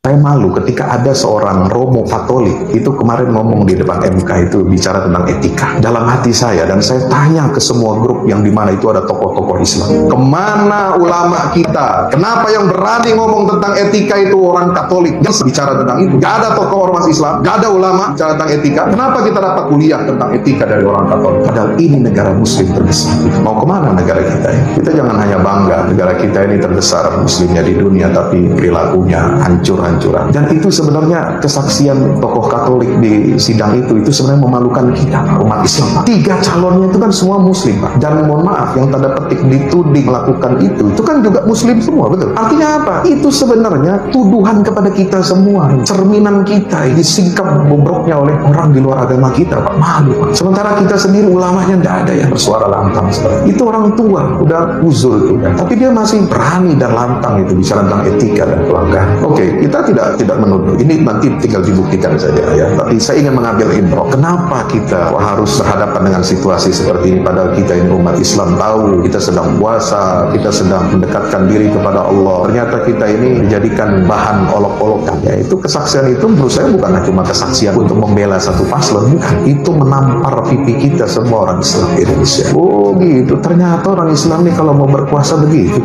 Saya malu ketika ada seorang Romo Katolik itu kemarin ngomong di depan MK itu bicara tentang etika. Dalam hati saya, dan saya tanya ke semua grup yang dimana itu ada tokoh-tokoh Islam, kemana ulama kita? Kenapa yang berani ngomong tentang etika itu orang Katolik? Jangan bicara tentang itu. Gak ada tokoh ormas Islam, gak ada ulama bicara tentang etika. Kenapa kita dapat kuliah tentang etika dari orang Katolik? Padahal ini negara Muslim terbesar. Mau kemana negara kita ya? Kita jangan hanya bangga negara kita ini terbesar Muslimnya di dunia, tapi perilakunya hancur-hancur. Dan itu sebenarnya kesaksian tokoh Katolik di sidang itu sebenarnya memalukan kita umat Islam. 3 calonnya itu kan semua Muslim, Pak. Dan mohon maaf, yang tanda petik dituding melakukan itu kan juga Muslim semua, betul? Artinya apa? Itu sebenarnya tuduhan kepada kita semua, cerminan kita disingkap bobroknya oleh orang di luar agama kita, Pak. Malu, Pak. Sementara kita sendiri ulamanya tidak ada yang bersuara lantang seperti itu. Orang tua udah uzul tuh, tapi dia masih berani dan lantang itu bicara tentang etika dan pelanggaran. Oke, kita tidak menuduh, ini nanti tinggal dibuktikan saja ya. Tapi saya ingin mengambil intro, kenapa kita harus berhadapan dengan situasi seperti ini, padahal kita ini umat Islam tahu kita sedang puasa, kita sedang mendekatkan diri kepada Allah, ternyata kita ini dijadikan bahan olok-olokan ya. Itu kesaksian itu menurut saya bukanlah cuma kesaksian untuk membela satu paslon, bukan. Itu menampar pipi kita semua orang Islam di Indonesia. Oh gitu, ternyata orang Islam nih kalau mau berkuasa begitu.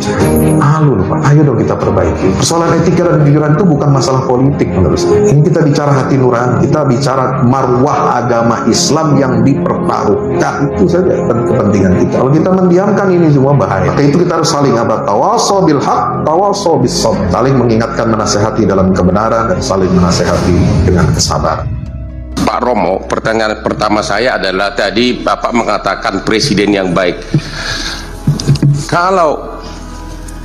Malu loh, Pak. Ayo dong kita perbaiki. Persoalan etika dan kejujuran itu bukan masalah politik menurut saya. Ini kita bicara hati nurani, kita bicara marwah agama Islam yang dipertaruhkan. Itu saja kepentingan kita. Kalau kita mendiamkan ini semua bahaya. Maka itu kita harus saling tawasaw bil haq, tawasaw bis sabr. Saling mengingatkan, menasehati dalam kebenaran, dan saling menasehati dengan kesabaran. Pak Romo, pertanyaan pertama saya adalah tadi Bapak mengatakan presiden yang baik. Kalau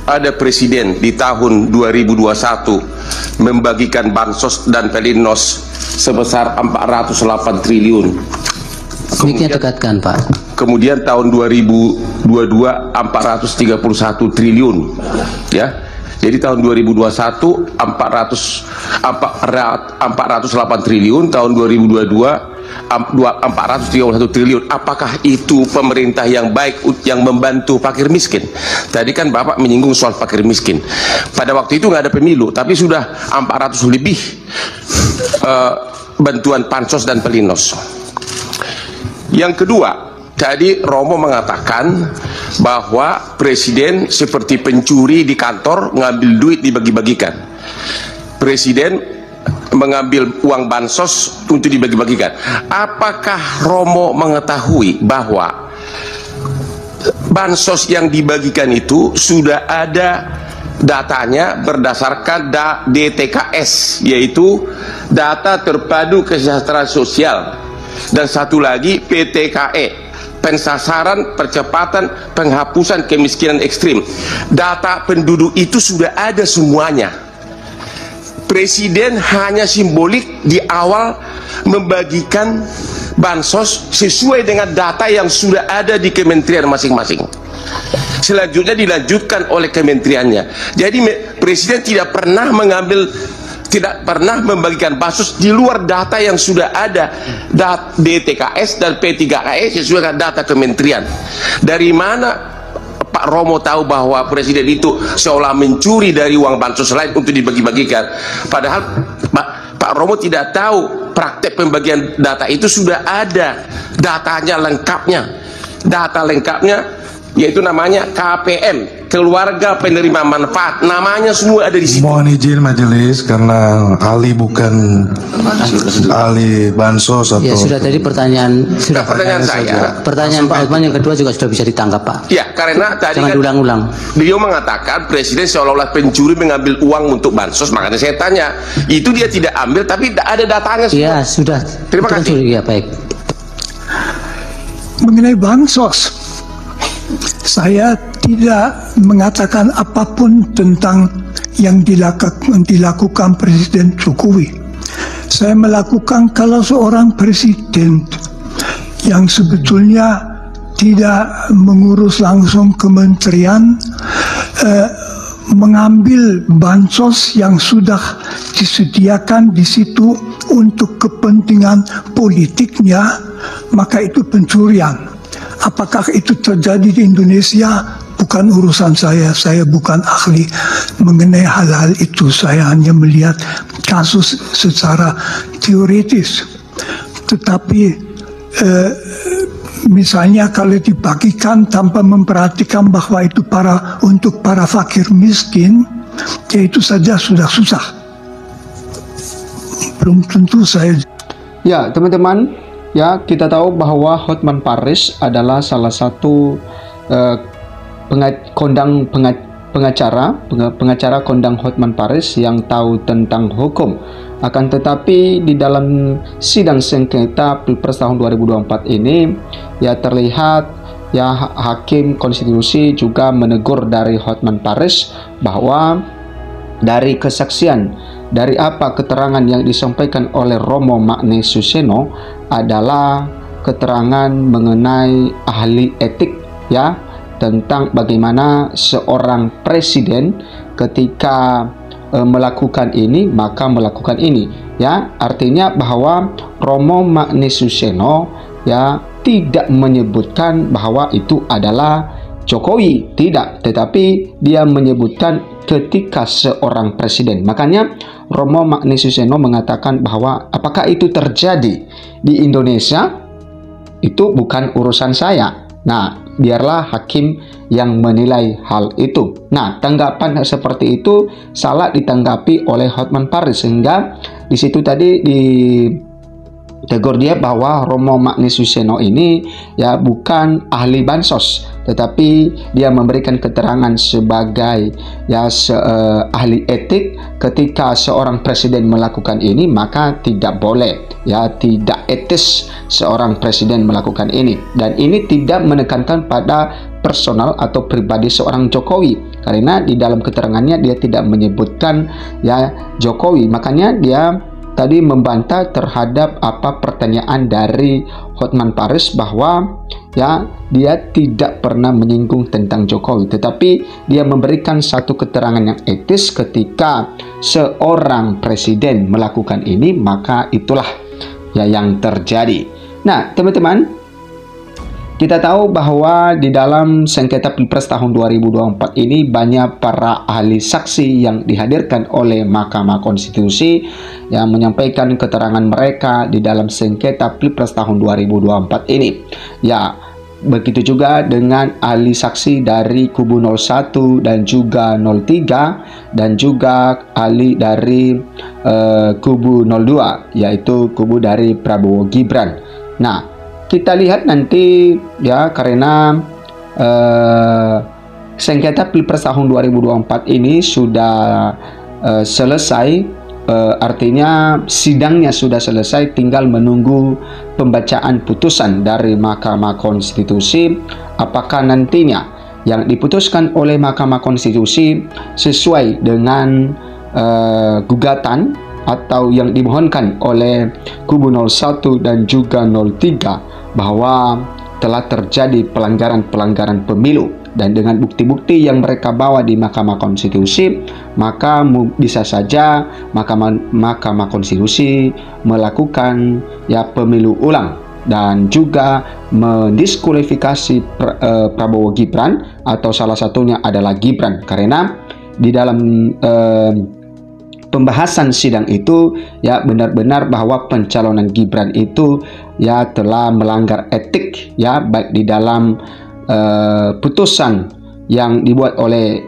ada presiden di tahun 2021 membagikan bansos dan pelinsos sebesar 408 triliun. Kemudian dekatkan, Pak. Kemudian tahun 2022 431 triliun, ya. Jadi tahun 2021 408 triliun, tahun 2022 431 triliun. Apakah itu pemerintah yang baik yang membantu fakir miskin? Tadi kan Bapak menyinggung soal fakir miskin. Pada waktu itu nggak ada pemilu, tapi sudah 400 lebih bantuan pansos dan pelinsos. Yang kedua, tadi Romo mengatakan bahwa presiden seperti pencuri di kantor, ngambil duit dibagi-bagikan. Presiden mengambil uang bansos untuk dibagi-bagikan. Apakah Romo mengetahui bahwa bansos yang dibagikan itu sudah ada datanya berdasarkan DTKS, yaitu data terpadu kesejahteraan sosial, dan satu lagi PTKE, pensasaran percepatan penghapusan kemiskinan ekstrim. Data penduduk itu sudah ada semuanya. Presiden hanya simbolik di awal membagikan bansos sesuai dengan data yang sudah ada di kementerian masing-masing. Selanjutnya dilanjutkan oleh kementeriannya. Jadi presiden tidak pernah membagikan bansos di luar data yang sudah ada, DTKS dan P3KE sesuai dengan data kementerian. Dari mana Pak Romo tahu bahwa presiden itu seolah mencuri dari uang bansos lain untuk dibagi-bagikan? Padahal Pak Romo tidak tahu praktek pembagian data itu sudah ada datanya lengkapnya. Data lengkapnya yaitu namanya KPM, keluarga penerima manfaat, namanya semua ada di situ. Mohon izin majelis, karena ahli bukan ahli bansos atau... Ya sudah, tadi pertanyaan sudah. Pertanyaan saya. Pertanyaan Pak Hotman yang kedua juga sudah bisa ditangkap, Pak. Ya, karena tadi jangan diulang-ulang. Beliau mengatakan presiden seolah-olah pencuri mengambil uang untuk bansos, makanya saya tanya, itu dia tidak ambil tapi ada datanya semua. Ya sudah. Terima kasih. Ya baik. Mengenai bansos, saya tidak mengatakan apapun tentang yang dilakukan Presiden Jokowi. Saya melakukan kalau seorang presiden yang sebetulnya tidak mengurus langsung kementerian, mengambil bansos yang sudah disediakan di situ untuk kepentingan politiknya, maka itu pencurian. apakah itu terjadi di Indonesia? Bukan urusan saya bukan ahli mengenai hal-hal itu. Saya hanya melihat kasus secara teoritis. Tetapi misalnya kalau dibagikan tanpa memperhatikan bahwa itu untuk para fakir miskin, ya itu saja sudah susah. Belum tentu saya. Ya, teman-teman, ya kita tahu bahwa Hotman Paris adalah salah satu pengacara kondang Hotman Paris yang tahu tentang hukum. Akan tetapi di dalam sidang sengketa Pilpres tahun 2024 ini ya terlihat ya hakim konstitusi juga menegur dari Hotman Paris bahwa dari kesaksian dari apa keterangan yang disampaikan oleh Romo Magne Suseno adalah keterangan mengenai ahli etik ya, tentang bagaimana seorang presiden ketika melakukan ini maka melakukan ini ya, artinya bahwa Romo Magne Suseno ya tidak menyebutkan bahwa itu adalah Jokowi, tidak, tetapi dia menyebutkan ketika seorang presiden. Makanya Romo Magne Suseno mengatakan bahwa apakah itu terjadi di Indonesia itu bukan urusan saya. Nah, biarlah hakim yang menilai hal itu. Nah, tanggapan seperti itu salah ditanggapi oleh Hotman Paris, sehingga di situ tadi ditegur dia bahwa Romo Magne Suseno ini ya bukan ahli bansos, tetapi dia memberikan keterangan sebagai ya ahli etik. Ketika seorang presiden melakukan ini maka tidak boleh ya, tidak etis seorang presiden melakukan ini, dan ini tidak menekankan pada personal atau pribadi seorang Jokowi, karena di dalam keterangannya dia tidak menyebutkan ya Jokowi. Makanya dia tadi membantah terhadap apa pertanyaan dari Hotman Paris bahwa ya dia tidak pernah menyinggung tentang Jokowi, tetapi dia memberikan satu keterangan yang etis. Ketika seorang presiden melakukan ini maka itulah ya yang terjadi. Nah, teman-teman, kita tahu bahwa di dalam sengketa Pilpres tahun 2024 ini banyak para ahli saksi yang dihadirkan oleh Mahkamah Konstitusi yang menyampaikan keterangan mereka di dalam sengketa Pilpres tahun 2024 ini. Ya, begitu juga dengan ahli saksi dari kubu 01 dan juga 03 dan juga ahli dari kubu 02, yaitu kubu dari Prabowo Gibran. Nah, kita lihat nanti ya, karena sengketa Pilpres tahun 2024 ini sudah selesai, artinya sidangnya sudah selesai, tinggal menunggu pembacaan putusan dari Mahkamah Konstitusi. Apakah nantinya yang diputuskan oleh Mahkamah Konstitusi sesuai dengan gugatan atau yang dimohonkan oleh kubu 01 dan juga 03 bahwa telah terjadi pelanggaran-pelanggaran pemilu, dan dengan bukti-bukti yang mereka bawa di Mahkamah Konstitusi maka bisa saja Mahkamah Konstitusi melakukan ya pemilu ulang dan juga mendiskualifikasi Prabowo Gibran, atau salah satunya adalah Gibran, karena di dalam pembahasan sidang itu ya benar-benar bahwa pencalonan Gibran itu ya telah melanggar etik ya, baik di dalam putusan yang dibuat oleh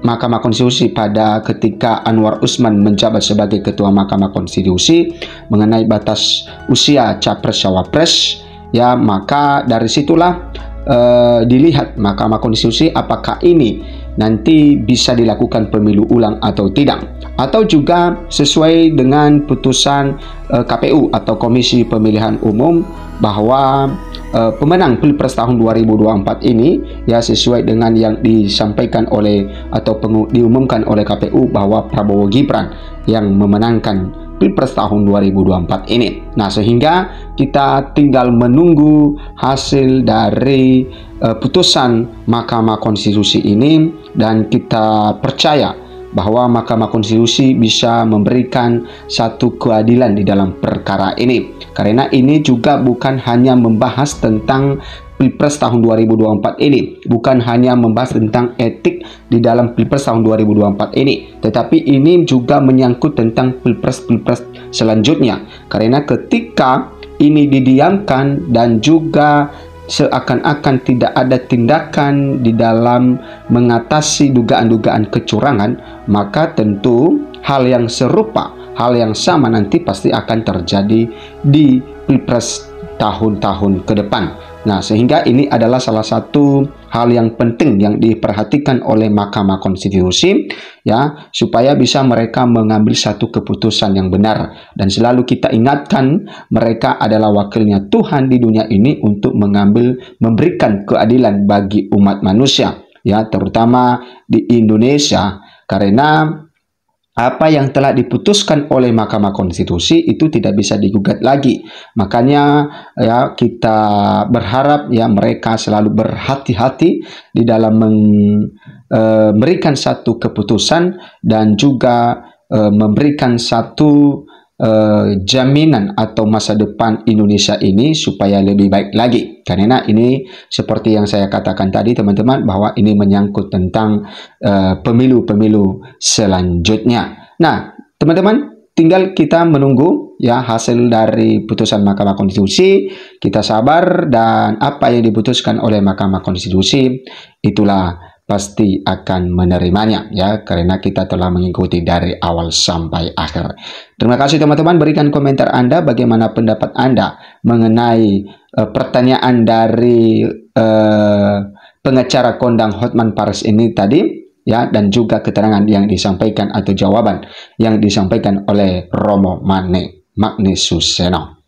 Mahkamah Konstitusi pada ketika Anwar Usman menjabat sebagai Ketua Mahkamah Konstitusi mengenai batas usia Capres-Cawapres ya, maka dari situlah dilihat Mahkamah Konstitusi apakah ini nanti bisa dilakukan pemilu ulang atau tidak, atau juga sesuai dengan putusan KPU atau Komisi Pemilihan Umum bahwa pemenang Pilpres tahun 2024 ini ya sesuai dengan yang disampaikan oleh atau diumumkan oleh KPU bahwa Prabowo Gibran yang memenangkan Pilpres tahun 2024 ini. Nah, sehingga kita tinggal menunggu hasil dari putusan Mahkamah Konstitusi ini, dan kita percaya bahwa Mahkamah Konstitusi bisa memberikan satu keadilan di dalam perkara ini, karena ini juga bukan hanya membahas tentang Pilpres tahun 2024 ini, bukan hanya membahas tentang etik di dalam Pilpres tahun 2024 ini, tetapi ini juga menyangkut tentang Pilpres-Pilpres selanjutnya. Karena ketika ini didiamkan dan juga seakan-akan tidak ada tindakan di dalam mengatasi dugaan-dugaan kecurangan, maka tentu hal yang serupa, hal yang sama nanti pasti akan terjadi di Pilpres tahun-tahun ke depan. Nah, sehingga ini adalah salah satu hal yang penting yang diperhatikan oleh Mahkamah Konstitusi, ya, supaya bisa mereka mengambil satu keputusan yang benar. Dan selalu kita ingatkan, mereka adalah wakilnya Tuhan di dunia ini untuk memberikan keadilan bagi umat manusia, ya, terutama di Indonesia, karena apa yang telah diputuskan oleh Mahkamah Konstitusi itu tidak bisa digugat lagi. Makanya ya kita berharap ya mereka selalu berhati-hati di dalam memberikan satu keputusan dan juga memberikan satu jaminan atau masa depan Indonesia ini supaya lebih baik lagi. Karena ini seperti yang saya katakan tadi teman-teman, bahwa ini menyangkut tentang pemilu-pemilu selanjutnya. Nah teman-teman, tinggal kita menunggu ya hasil dari putusan Mahkamah Konstitusi. Kita sabar, dan apa yang diputuskan oleh Mahkamah Konstitusi itulah pasti akan menerimanya ya, karena kita telah mengikuti dari awal sampai akhir. Terima kasih teman-teman, berikan komentar Anda, bagaimana pendapat Anda mengenai pertanyaan dari pengacara kondang Hotman Paris ini tadi ya, dan juga keterangan yang disampaikan atau jawaban yang disampaikan oleh Romo Magni Suseno.